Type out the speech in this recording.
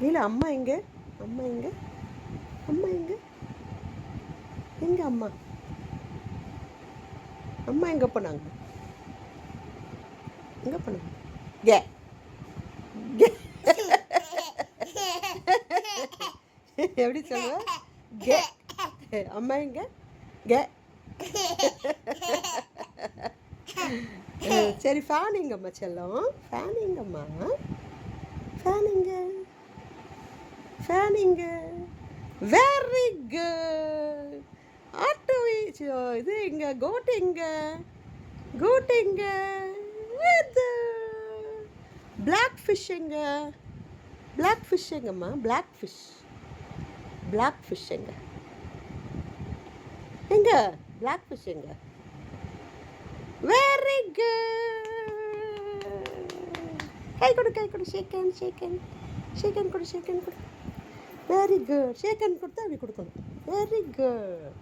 இல்லை அம்மா எங்கே? அம்மா எங்கே? அம்மா எங்கே? எங்கே அம்மா? அம்மா எங்கே போனாங்க? எங்கே போனாங்க? கே கே எப்படி சொல்லுவேன்? கே அம்மா எங்கே? கே சரி ஃபேன் எங்கம்மா செல்லம்? ஃபேன் எங்கம்மா? ஃபேன் எங்க? ஃபேன் எங்க? Very good. ஆட்டோ இது எங்க? கோட் எங்க? கோட் எங்க? இது பிளாக் ஃபிஷ் எங்க? பிளாக் ஃபிஷ் எங்கம்மா? Black fish. பிளாக் ஃபிஷ் எங்க? எங்க பிளாக் ஃபிஷ் எங்க? Very good. கை கொடு, கை கொடு. ஷேக்கன் ஷேக்கன் ஷேக்கன் கொடு, ஷேக்கன் கொடு. Very good. ஷேக்கன் கொடுத்தா அப்படி கொடுக்கணும். Very good.